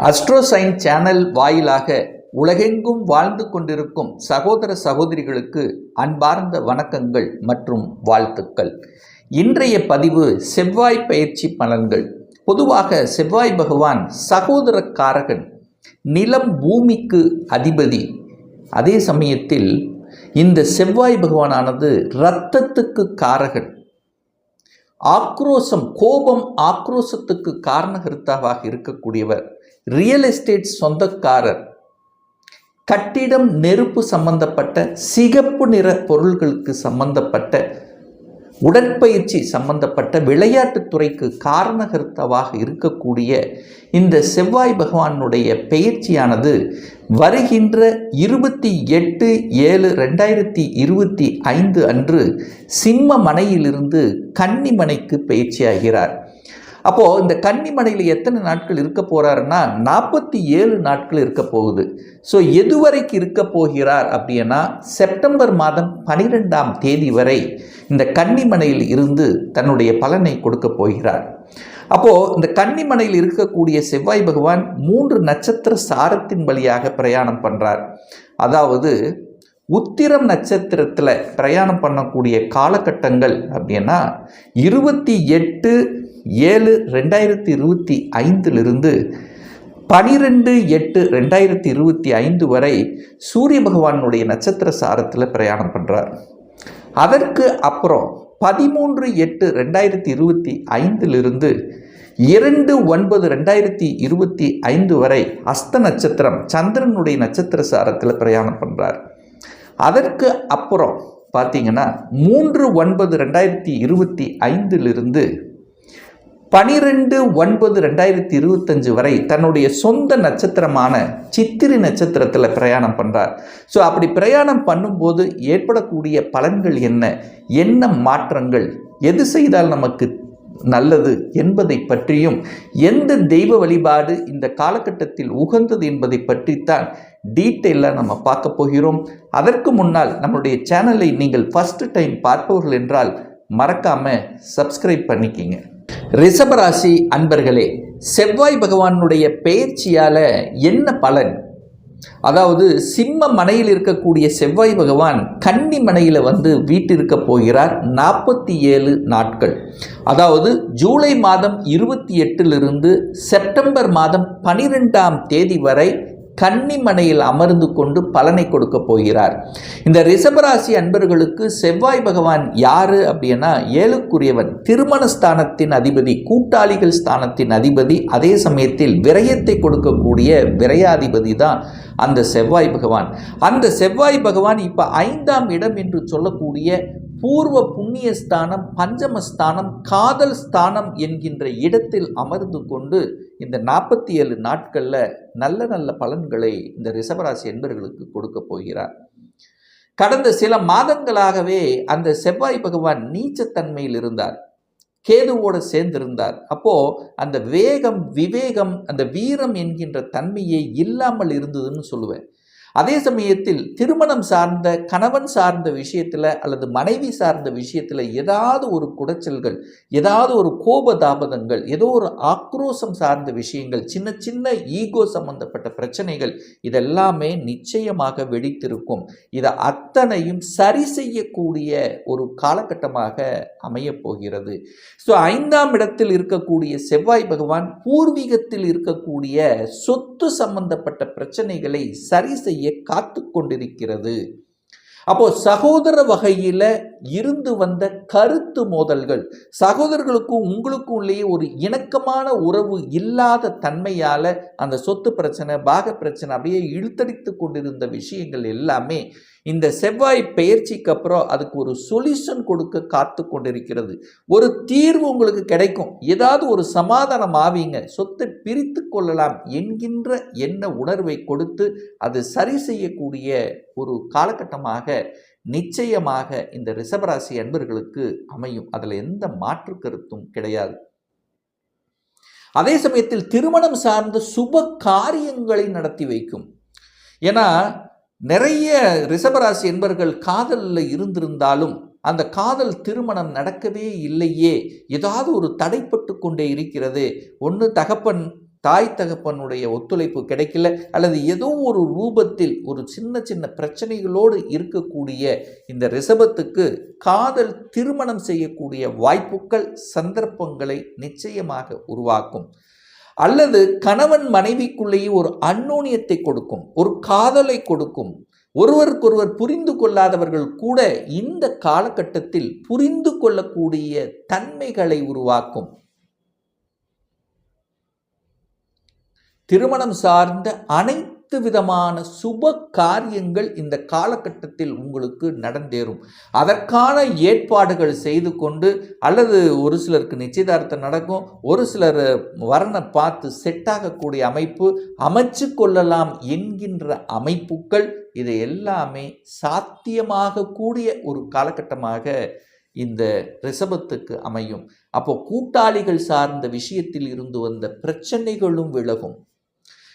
அஸ்ட்ரோசைன் channel வாயிலாக உலகெங்கும் வாழ்ந்து கொண்டிருக்கும் சகோதர சகோதரிகளுக்கு அன்பார்ந்த வணக்கங்கள் மற்றும் வாழ்த்துக்கள். இன்றைய பதிவு செவ்வாய் பயிற்சி பலன்கள். பொதுவாக செவ்வாய் பகவான் சகோதரக்காரகன், நிலம் பூமிக்கு அதிபதி. அதே சமயத்தில் இந்த செவ்வாய் பகவானானது இரத்தத்துக்கு காரகன். ஆக்ரோஷம், கோபம், ஆக்ரோஷத்துக்கு காரணகர்த்தாவாக இருக்கக்கூடியவர். ரியல் எஸ்டேட் சொந்தக்காரர். கட்டிடம், நெருப்பு சம்பந்தப்பட்ட, சிகப்பு நிற பொருள்களுக்கு சம்பந்தப்பட்ட, உடற்பயிற்சி சம்பந்தப்பட்ட, விளையாட்டுத்துறைக்கு காரணகர்த்தாவாக இருக்கக்கூடிய இந்த செவ்வாய் பகவானுடைய பெயர்ச்சியானது வருகின்ற 28/7/2025 அன்று சிம்ம மனையிலிருந்து கன்னி மனைக்கு பெயர்ச்சியாகிறார். அப்போது இந்த கன்னிமனையில் எத்தனை நாட்கள் இருக்க போகிறாருன்னா 47 நாட்கள் இருக்க போகுது. ஸோ எதுவரைக்கும் இருக்க போகிறார் அப்படின்னா செப்டம்பர் மாதம் 12ஆம் தேதி வரை இந்த கன்னிமனையில் இருந்து தன்னுடைய பலனை கொடுக்க போகிறார். அப்போது இந்த கன்னிமனையில் இருக்கக்கூடிய செவ்வாய் பகவான் 3 நட்சத்திர சாரத்தின் வழியாக பிரயாணம் பண்ணுறார். அதாவது உத்திரம் நட்சத்திரத்தில் பிரயாணம் பண்ணக்கூடிய காலகட்டங்கள் அப்படின்னா 28/7/2025 12/8/2025 வரை சூரிய பகவானுடைய நட்சத்திர சாரத்தில் பிரயாணம் பண்ணுறார். அதற்கு அப்புறம் 13/8/2025 2/9/2025 வரை அஸ்த நட்சத்திரம் சந்திரனுடைய நட்சத்திர சாரத்தில் பிரயாணம் பண்ணுறார். அதற்கு அப்புறம் பார்த்தீங்கன்னா 3/9/2025 12/9/2025 வரை தன்னுடைய சொந்த நட்சத்திரமான சித்திரை நட்சத்திரத்தில் பிரயாணம் பண்ணுறார். ஸோ அப்படி பிரயாணம் பண்ணும்போது ஏற்படக்கூடிய பலன்கள் என்ன மாற்றங்கள், எது செய்தால் நமக்கு நல்லது என்பதை பற்றியும், எந்த தெய்வ வழிபாடு இந்த காலகட்டத்தில் உகந்தது என்பதை பற்றித்தான் டீட்டெயிலாக நம்ம பார்க்க போகிறோம். அதற்கு முன்னால் நம்மளுடைய சேனலை நீங்கள் ஃபர்ஸ்ட் டைம் பார்ப்பவர்கள் என்றால் மறக்காமல் சப்ஸ்கிரைப் பண்ணிக்கிங்க. ரிஷபராசி அன்பர்களே, செவ்வாய் பகவானுடைய பெயர்ச்சியால் என்ன பலன்? அதாவது சிம்ம மனையில் இருக்கக்கூடிய செவ்வாய் பகவான் கன்னி மனையில் வீட்டிருக்க போகிறார் 47 நாட்கள். அதாவது ஜூலை மாதம் 28 செப்டம்பர் மாதம் 12ஆம் தேதி வரை கன்னிமனையில் அமர்ந்து கொண்டு பலனை கொடுக்க போகிறார். இந்த ரிஷபராசி அன்பர்களுக்கு செவ்வாய் பகவான் யாரு அப்படின்னா 7க்குரியவன், திருமண ஸ்தானத்தின் அதிபதி, கூட்டாளிகள் ஸ்தானத்தின் அதிபதி, அதே சமயத்தில் விரயத்தை கொடுக்கக்கூடிய விரயாதிபதி தான் அந்த செவ்வாய் பகவான். அந்த செவ்வாய் பகவான் இப்போ 5ஆம் இடம் என்று சொல்லக்கூடிய பூர்வ புண்ணிய ஸ்தானம், பஞ்சமஸ்தானம், காதல் ஸ்தானம் என்கின்ற இடத்தில் அமர்ந்து கொண்டு இந்த 47 நாட்களில் நல்ல நல்ல பலன்களை இந்த ரிஷபராசி என்பவர்களுக்கு கொடுக்க போகிறார். கடந்த சில மாதங்களாகவே அந்த செவ்வாய் பகவான் நீச்சத்தன்மையில் இருந்தார், கேதுவோடு சேர்ந்திருந்தார். அப்போது அந்த வேகம், விவேகம், அந்த வீரம் என்கின்ற தன்மையே இல்லாமல் இருந்ததுன்னு சொல்லுவேன். அதே சமயத்தில் திருமணம் சார்ந்த, கணவன் சார்ந்த விஷயத்தில் அல்லது மனைவி சார்ந்த விஷயத்தில் ஏதாவது ஒரு குடைச்சல்கள், ஏதாவது ஒரு கோபதாபதங்கள், ஏதோ ஒரு ஆக்ரோஷம் சார்ந்த விஷயங்கள், சின்ன சின்ன ஈகோ சம்பந்தப்பட்ட பிரச்சனைகள் இதெல்லாமே நிச்சயமாக வெடித்திருக்கும். இதை அத்தனையும் சரி செய்யக்கூடிய ஒரு காலகட்டமாக அமையப் போகிறது. ஸோ 5ஆம் இடத்தில் இருக்கக்கூடிய செவ்வாய் பகவான் பூர்வீகத்தில் இருக்கக்கூடிய சொத்து சம்பந்தப்பட்ட பிரச்சனைகளை சரி செய்ய காத்து கொண்டிருக்கிறது. அப்போ சகோதர வகையில் இருந்து வந்த கருத்து மோதல்கள், சகோதரர்களுக்கும் உங்களுக்கும் உள்ளே ஒரு இணக்கமான உறவு இல்லாத தன்மையால் அந்த சொத்து பிரச்சனை, பாக பிரச்சனை அப்படியே இழுத்தடித்து கொண்டிருந்த விஷயங்கள் எல்லாமே இந்த செவ்வாய் பெயர்ச்சிக்கு அப்புறம் அதுக்கு ஒரு சொல்யூஷன் கொடுக்க காத்து கொண்டிருக்கிறது. ஒரு தீர்வு உங்களுக்கு கிடைக்கும், ஏதாவது ஒரு சமாதானம் ஆவீங்க, சொத்தை பிரித்து கொள்ளலாம் என்கின்ற எண்ண உணர்வை கொடுத்து அது சரி செய்யக்கூடிய ஒரு காலகட்டமாக நிச்சயமாக இந்த ரிஷபராசி அன்பர்களுக்கு அமையும். அதில் எந்த மாற்று கருத்தும் கிடையாது. அதே சமயத்தில் திருமணம் சார்ந்த சுப காரியங்களை நடத்தி வைக்கும். ஏன்னா நிறைய ரிஷபராசி என்பர்கள் காதலில் இருந்திருந்தாலும் அந்த காதல் திருமணம் நடக்கவே இல்லையே, ஏதாவது ஒரு தடைப்பட்டு கொண்டே இருக்கிறது. ஒன்று தகப்பன் தாய் தகப்பனுடைய ஒத்துழைப்பு கிடைக்கல, அல்லது ஏதோ ஒரு ரூபத்தில் ஒரு சின்ன சின்ன பிரச்சனைகளோடு இருக்கக்கூடிய இந்த ரிஷபத்துக்கு காதல் திருமணம் செய்யக்கூடிய வாய்ப்புகள் சந்தர்ப்பங்களை நிச்சயமாக உருவாக்கும். அல்லது கணவன் மனைவிக்குள்ளேயே ஒரு அந்யோன்யத்தை கொடுக்கும், ஒரு காதலை கொடுக்கும். ஒருவருக்கொருவர் புரிந்து கொள்ளாதவர்கள் கூட இந்த காலகட்டத்தில் புரிந்து கொள்ளக்கூடிய தன்மைகளை உருவாக்கும். திருமணம் சார்ந்த அனைத்து விதமான சுப காரியங்கள் இந்த காலகட்டத்தில் உங்களுக்கு நடந்தேறும். அதற்கான ஏற்பாடுகள் செய்து கொண்டு, அல்லது ஒரு சிலருக்கு நிச்சயதார்த்தம் நடக்கும், ஒரு சிலர் வரனை பார்த்து செட் ஆகக்கூடிய அமைப்பு அமைச்சு கொள்ளலாம் என்கின்ற அமைப்புகள், இது எல்லாமே சாத்தியமாக கூடிய ஒரு காலகட்டமாக இந்த ரிஷபத்துக்கு அமையும். அப்போ கூட்டாளிகள் சார்ந்த விஷயத்தில் இருந்து வந்த பிரச்சனைகளும் விலகும்.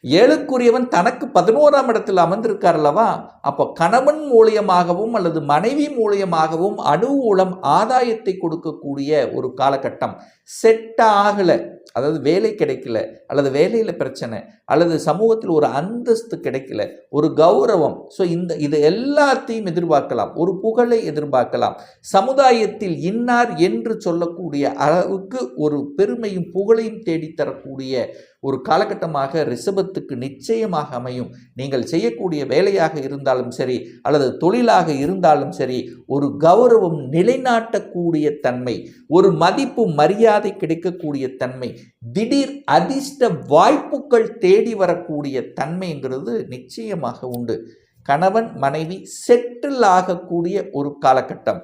ஏழுக்குரியவன் தனக்கு 11ஆம் இடத்தில் அமர்ந்திருக்கார் அல்லவா, அப்போ கணவன் மூலியமாகவும் அல்லது மனைவி மூலியமாகவும் அனுகூலம் ஆதாயத்தை கொடுக்கக்கூடிய ஒரு காலகட்டம். செட் ஆகலை, அதாவது வேலை கிடைக்கல, அல்லது வேலையில் பிரச்சனை, அல்லது சமூகத்தில் ஒரு அந்தஸ்து கிடைக்கல, ஒரு கௌரவம், ஸோ இது எல்லாத்தையும் எதிர்பார்க்கலாம். ஒரு புகழை எதிர்பார்க்கலாம். சமுதாயத்தில் இன்னார் என்று சொல்லக்கூடிய அளவுக்கு ஒரு பெருமையும் புகழையும் தேடித்தரக்கூடிய ஒரு காலகட்டமாக ரிஷபத்துக்கு நிச்சயமாக அமையும். நீங்கள் செய்யக்கூடிய வேலையாக இருந்தாலும் சரி, அல்லது தொழிலாக இருந்தாலும் சரி, ஒரு கௌரவம் நிலைநாட்டக்கூடிய தன்மை, ஒரு மதிப்பு மரியாதை கிடைக்கக்கூடிய தன்மை, திடீர் அதிர்ஷ்ட வாய்ப்புகள் தேடி வரக்கூடிய தன்மைங்கிறது நிச்சயமாக உண்டு. கணவன் மனைவி செட்டில் ஆகக்கூடிய ஒரு காலகட்டம்.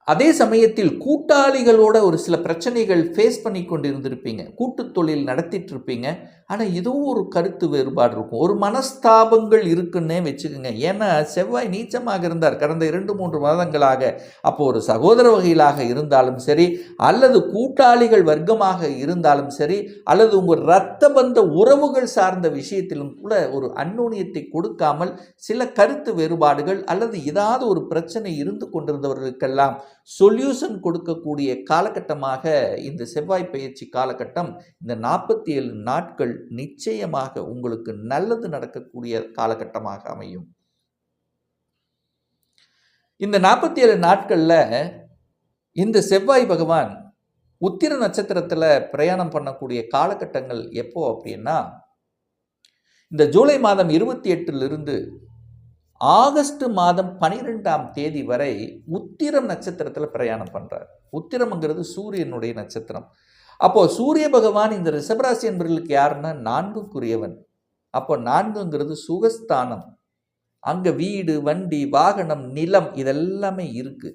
அதே சமயத்தில் கூட்டாளிகளோட ஒரு சில பிரச்சனைகள் ஃபேஸ் பண்ணி கொண்டு இருந்திருப்பீங்க. கூட்டு தொழில் நடத்திட்டு இருப்பீங்க. ஆனால் ஏதோ ஒரு கருத்து வேறுபாடு இருக்கும், ஒரு மனஸ்தாபங்கள் இருக்குன்னே வச்சுக்கோங்க. ஏன்னா செவ்வாய் நீச்சமாக இருந்தார் கடந்த 2-3 மாதங்களாக. அப்போ ஒரு சகோதர வகையிலாக இருந்தாலும் சரி, அல்லது கூட்டாளிகள் வர்க்கமாக இருந்தாலும் சரி, அல்லது உங்கள் இரத்த பந்த உறவுகள் சார்ந்த விஷயத்திலும் கூட ஒரு அந்யோன்யத்தை கொடுக்காமல் சில கருத்து வேறுபாடுகள் அல்லது ஏதாவது ஒரு பிரச்சனை இருந்து கொண்டிருந்தவர்களுக்கெல்லாம் சொல்யூஷன் கொடுக்கக்கூடிய காலகட்டமாக இந்த செவ்வாய் பயிற்சி காலகட்டம், இந்த 47 நாட்கள் நிச்சயமாக உங்களுக்கு நல்லது நடக்கக்கூடிய காலகட்டமாக அமையும். இந்த 47 நாட்கள்ல இந்த செவ்வாய் பகவான் உத்திர நட்சத்திரத்தில் பிரயாணம் பண்ணக்கூடிய காலகட்டங்கள் எப்போ அப்படின்னா, இந்த ஜூலை மாதம் 28 ஆகஸ்ட் மாதம் 12ஆம் தேதி வரை உத்திரம் நட்சத்திரத்தில் பிரயாணம் பண்ணுறார். உத்திரம்ங்கிறது சூரியனுடைய நட்சத்திரம். அப்போ சூரிய பகவான் இந்த ரிஷபராசி என்பவர்களுக்கு யாருன்னா 4க்குரியவன். அப்போ 4ங்கிறது சுகஸ்தானம். அங்கே வீடு, வண்டி, வாகனம், நிலம் இதெல்லாமே இருக்கு.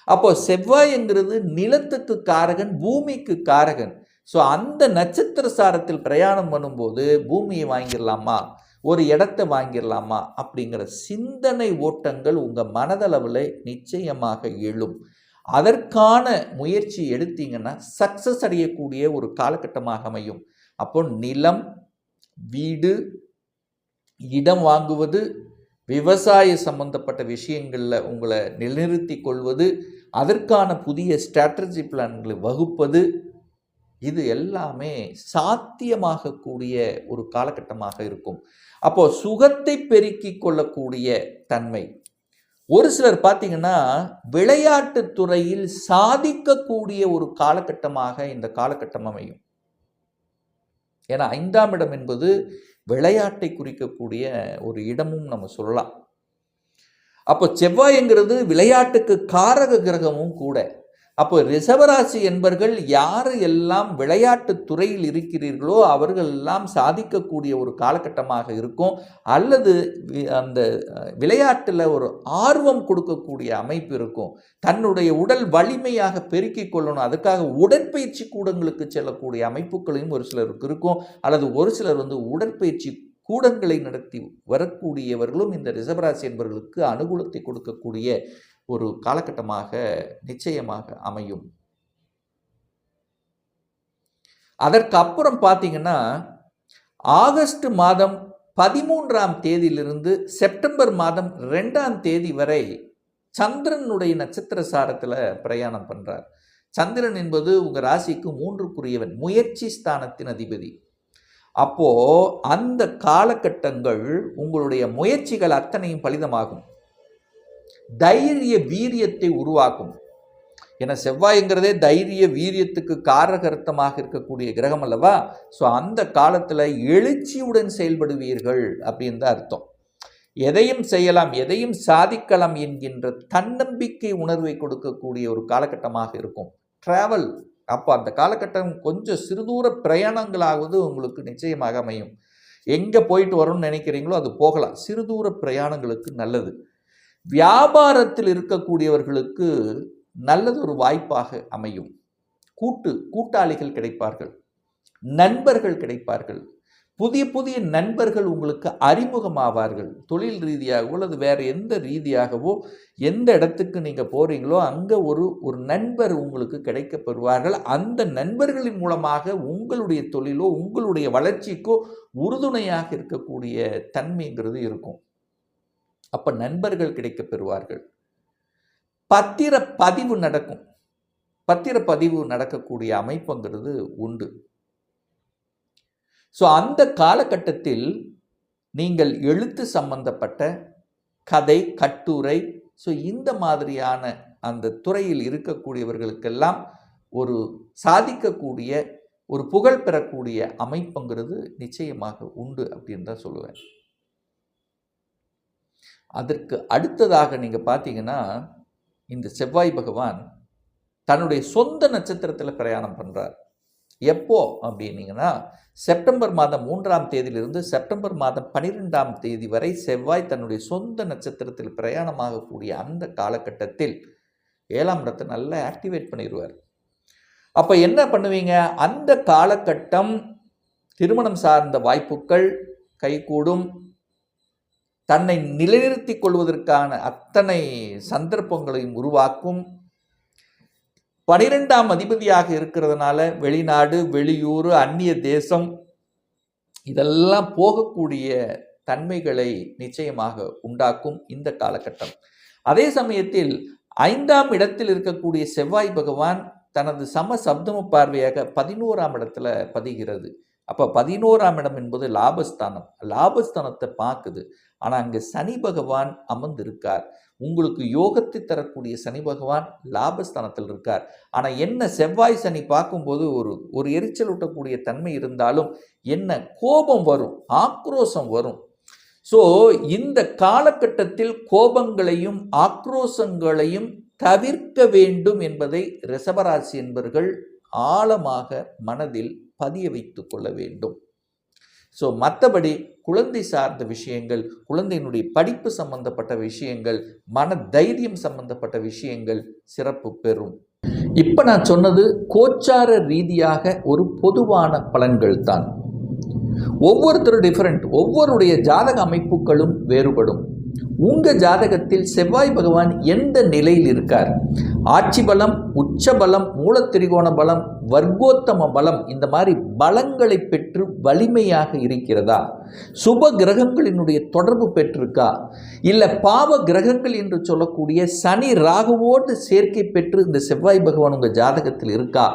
அப்போ செவ்வாய்ங்கிறது நிலத்துக்கு காரகன், பூமிக்கு காரகன். ஸோ அந்த நட்சத்திர சாரத்தில் பிரயாணம் பண்ணும்போது பூமியை வாங்கிடலாமா, ஒரு இடத்தை வாங்கிடலாமா அப்படிங்கிற சிந்தனை ஓட்டங்கள் உங்கள் மனதளவில் நிச்சயமாக எழும். அதற்கான முயற்சி எடுத்தீங்கன்னா சக்சஸ் அடையக்கூடிய ஒரு காலகட்டமாக அமையும். அப்போ நிலம், வீடு, இடம் வாங்குவது, விவசாய சம்பந்தப்பட்ட விஷயங்களில் உங்களை நிலைநிறுத்தி கொள்வது, அதற்கான புதிய ஸ்ட்ராட்டஜி பிளான்களை வகுப்பது, இது எல்லாமே சாத்தியமாகக்கூடிய ஒரு காலகட்டமாக இருக்கும். அப்போ சுகத்தை பெருக்கிக் கொள்ளக்கூடிய தன்மை. ஒரு சிலர் பார்த்தீங்கன்னா விளையாட்டு துறையில் சாதிக்கக்கூடிய ஒரு காலகட்டமாக இந்த காலகட்டம் அமையும். ஏன்னா 5ஆம் இடம் என்பது விளையாட்டை குறிக்கக்கூடிய ஒரு இடமும் நம்ம சொல்லலாம். அப்போ செவ்வாய்ங்கிறது விளையாட்டுக்கு காரக கிரகமும் கூட. அப்போ ரிஷபராசி என்பர்கள் யார் எல்லாம் விளையாட்டு துறையில் இருக்கிறீர்களோ அவர்கள் எல்லாம் சாதிக்கக்கூடிய ஒரு காலகட்டமாக இருக்கும். அல்லது அந்த விளையாட்டில் ஒரு ஆர்வம் கொடுக்கக்கூடிய அமைப்பு இருக்கும். தன்னுடைய உடல் வலிமையாக பெருக்கிக் கொள்ளணும், அதுக்காக உடற்பயிற்சி கூடங்களுக்கு செல்லக்கூடிய அமைப்புகளையும் ஒரு சிலருக்கு இருக்கும். அல்லது ஒரு சிலர் உடற்பயிற்சி கூடங்களை நடத்தி வரக்கூடியவர்களும் இந்த ரிஷபராசி என்பவர்களுக்கு அனுகூலத்தை கொடுக்கக்கூடிய ஒரு காலகட்டமாக நிச்சயமாக அமையும். அதற்கு அப்புறம் பார்த்தீங்கன்னா ஆகஸ்ட் மாதம் 13ஆம் தேதியிலிருந்து செப்டம்பர் மாதம் 2ஆம் தேதி வரை சந்திரனுடைய நட்சத்திர சாரத்தில் பிரயாணம் பண்ணுறார். சந்திரன் என்பது உங்கள் ராசிக்கு 3க்குரியவன், முயற்சி ஸ்தானத்தின் அதிபதி. அப்போ அந்த காலகட்டங்கள் உங்களுடைய முயற்சிகள் அத்தனையும் பலிதமாகும், தைரிய வீரியத்தை உருவாக்கும். ஏன்னா செவ்வாய்ங்கிறதே தைரிய வீரியத்துக்கு காரகர்த்தமாக இருக்கக்கூடிய கிரகம் அல்லவா. ஸோ அந்த காலத்தில் எழுச்சியுடன் செயல்படுவீர்கள் அப்படின்னு தான் அர்த்தம். எதையும் செய்யலாம், எதையும் சாதிக்கலாம் என்கின்ற தன்னம்பிக்கை உணர்வை கொடுக்கக்கூடிய ஒரு காலகட்டமாக இருக்கும். டிராவல் அப்போ அந்த காலகட்டம் கொஞ்சம் சிறுதூர பிரயாணங்களாவது உங்களுக்கு நிச்சயமாக அமையும். எங்கே போயிட்டு வரணும்னு நினைக்கிறீங்களோ அது போகலாம், சிறுதூர பிரயாணங்களுக்கு நல்லது. வியாபாரத்தில் இருக்கக்கூடியவர்களுக்கு நல்லது ஒரு வாய்ப்பாக அமையும். கூட்டாளிகள் கிடைப்பார்கள், நண்பர்கள் கிடைப்பார்கள், புதிய புதிய நண்பர்கள் உங்களுக்கு அறிமுகமாவார்கள். தொழில் ரீதியாகவோ அல்லது வேறு எந்த ரீதியாகவோ எந்த இடத்துக்கு நீங்கள் போகிறீங்களோ அங்கே ஒரு நண்பர் உங்களுக்கு கிடைக்கப்பெறுவார்கள். அந்த நண்பர்களின் மூலமாக உங்களுடைய தொழிலோ உங்களுடைய வளர்ச்சிக்கோ உறுதுணையாக இருக்கக்கூடிய தன்மைங்கிறது இருக்கும். அப்போ நண்பர்கள் கிடைக்கப்பெறுவார்கள். பத்திரப்பதிவு நடக்கும், பத்திரப்பதிவு நடக்கக்கூடிய அமைப்புங்கிறது உண்டு. ஸோ அந்த காலகட்டத்தில் நீங்கள் எழுத்து சம்பந்தப்பட்ட கதை, கட்டுரை, ஸோ இந்த மாதிரியான அந்த துறையில் இருக்கக்கூடியவர்களுக்கெல்லாம் ஒரு சாதிக்கக்கூடிய ஒரு புகழ் பெறக்கூடிய அமைப்புங்கிறது நிச்சயமாக உண்டு அப்படின்னு தான் சொல்லுவேன். அதற்கு அடுத்ததாக நீங்கள் பார்த்தீங்கன்னா இந்த செவ்வாய் பகவான் தன்னுடைய சொந்த நட்சத்திரத்தில் பிரயாணம் பண்ணுறார். எப்போ அப்படின்னீங்கன்னா செப்டம்பர் மாதம் 3ஆம் தேதியிலிருந்து செப்டம்பர் மாதம் 12ஆம் தேதி வரை செவ்வாய் தன்னுடைய சொந்த நட்சத்திரத்தில் பிரயாணமாகக்கூடிய அந்த காலகட்டத்தில் 7ஆம் இடத்தை நல்லா ஆக்டிவேட் பண்ணிடுவார். அப்போ என்ன பண்ணுவீங்க, அந்த காலகட்டம் திருமணம் சார்ந்த வாய்ப்புகள் கைகூடும், தன்னை நிலைநிறுத்திக் கொள்வதற்கான அத்தனை சந்தர்ப்பங்களையும் உருவாக்கும். 12ஆம் அதிபதியாக இருக்கிறதுனால வெளிநாடு, வெளியூர், அந்நிய தேசம் இதெல்லாம் போகக்கூடிய தன்மைகளை நிச்சயமாக உண்டாக்கும் இந்த காலகட்டம். அதே சமயத்தில் 5ஆம் இடத்தில் இருக்கக்கூடிய செவ்வாய் பகவான் தனது சப்தம பார்வையாக 11ஆம் இடத்துல பதிகிறது. அப்போ 11ஆம் இடம் என்பது லாபஸ்தானம், லாபஸ்தானத்தை பார்க்குது. ஆனால் அங்கே சனி பகவான் அமர்ந்திருக்கார். உங்களுக்கு யோகத்தை தரக்கூடிய சனி பகவான் லாபஸ்தானத்தில் இருக்கார். ஆனால் என்ன செவ்வாய் சனி பார்க்கும்போது ஒரு எரிச்சல் ஊட்டக்கூடிய தன்மை இருந்தாலும் என்ன கோபம் வரும், ஆக்ரோஷம் வரும். ஸோ இந்த காலகட்டத்தில் கோபங்களையும் ஆக்ரோஷங்களையும் தவிர்க்க வேண்டும் என்பதை ரிஷபராசி என்பவர்கள் ஆழமாக மனதில் பதிய வைத்து கொள்ள வேண்டும். ஸோ மற்றபடி குழந்தை சார்ந்த விஷயங்கள், குழந்தையினுடைய படிப்பு சம்பந்தப்பட்ட விஷயங்கள், மன தைரியம் சம்பந்தப்பட்ட விஷயங்கள் சிறப்பு பெறும். இப்போ நான் சொன்னது கோச்சார ரீதியாக ஒரு பொதுவான பலன்கள் தான். ஒவ்வொருத்தரும் டிஃபரெண்ட், ஒவ்வொருடைய ஜாதக அமைப்புகளும் வேறுபடும். உங்கள் ஜாதகத்தில் செவ்வாய் பகவான் எந்த நிலையில் இருக்கார், ஆட்சி பலம், உச்ச பலம், மூலத்திரிகோண பலம், வர்க்கோத்தம பலம், இந்த மாதிரி பலங்களை பெற்று வலிமையாக இருக்கிறதா, சுப கிரகங்களினுடைய தொடர்பு பெற்றிருக்கா, இல்லை பாவ கிரகங்கள் என்று சொல்லக்கூடிய சனி ராகுவோடு சேர்க்கை பெற்று இந்த செவ்வாய் பகவான் உங்கள் ஜாதகத்தில் இருக்கா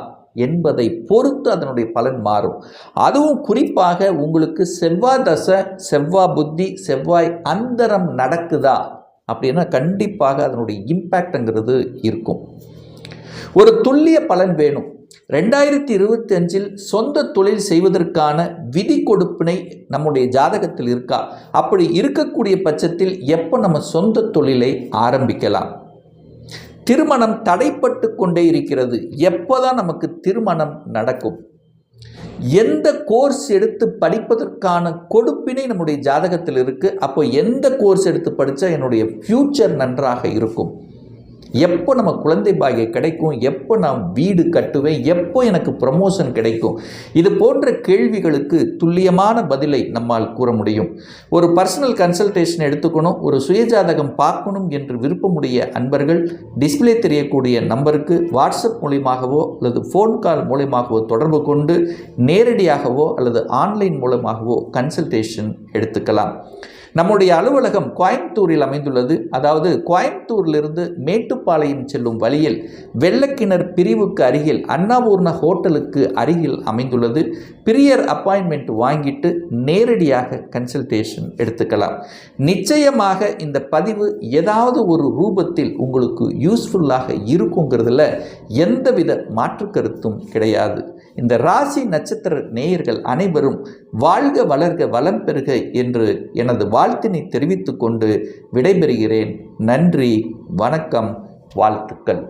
என்பதை பொறுத்து அதனுடைய பலன் மாறும். அதுவும் குறிப்பாக உங்களுக்கு செவ்வாய் தசை, செவ்வாய் புத்தி, செவ்வாய் அந்தரம் நடக்குதா அப்படின்னா கண்டிப்பாக அதனுடைய இம்பேக்ட்ங்கிறது இருக்கும். ஒரு துல்லிய பலன் வேணும். 2025 சொந்த தொழில் செய்வதற்கான விதி கொடுப்பினை நம்முடைய ஜாதகத்தில் இருக்கா, அப்படி இருக்கக்கூடிய பட்சத்தில் எப்போ நம்ம சொந்த தொழிலை ஆரம்பிக்கலாம். திருமணம் தடைப்பட்டு கொண்டே இருக்கிறது, எப்போதான் நமக்கு திருமணம் நடக்கும். எந்த கோர்ஸ் எடுத்து படிப்பதற்கான கொடுப்பினை நம்முடைய ஜாதகத்தில் இருக்குது, அப்போ எந்த கோர்ஸ் எடுத்து படித்தா என்னுடைய ஃப்யூச்சர் நன்றாக இருக்கும், எப்போ நம்ம குழந்தை பாக்கியம் கிடைக்கும், எப்போ நான் வீடு கட்டுவேன், எப்போ எனக்கு ப்ரமோஷன் கிடைக்கும், இது போன்ற கேள்விகளுக்கு துல்லியமான பதிலை நம்மால் கூற முடியும். ஒரு பர்சனல் கன்சல்டேஷன் எடுத்துக்கணும், ஒரு சுயஜாதகம் பார்க்கணும் என்று விருப்பமுடைய அன்பர்கள் டிஸ்பிளே தெரியக்கூடிய நம்பருக்கு வாட்ஸ்அப் மூலியமாகவோ அல்லது ஃபோன் கால் மூலியமாகவோ தொடர்பு கொண்டு நேரடியாகவோ அல்லது ஆன்லைன் மூலமாகவோ கன்சல்டேஷன் எடுத்துக்கலாம். நம்முடைய அலுவலகம் கோயம்புத்தூரில் அமைந்துள்ளது. அதாவது கோயம்புத்தூரிலிருந்து மேட்டுப்பாளையம் செல்லும் வழியில் வெள்ளக்கிணர் பிரிவுக்கு அருகில் அன்னபூர்ணா ஹோட்டலுக்கு அருகில் அமைந்துள்ளது. பிரியர் அப்பாயின்மெண்ட் வாங்கிட்டு நேரடியாக கன்சல்டேஷன் எடுத்துக்கலாம். நிச்சயமாக இந்த பதிவு ஏதாவது ஒரு ரூபத்தில் உங்களுக்கு யூஸ்ஃபுல்லாக இருக்குங்கிறதுல எந்தவித மாற்று கருத்தும் கிடையாது. இந்த ராசி நட்சத்திர நேயர்கள் அனைவரும் வாழ்க வளர்க வளம் பெறுக என்று எனது வாழ்த்தினை தெரிவித்துக் கொண்டு விடைபெறுகிறேன். நன்றி, வணக்கம், வாழ்த்துக்கள்.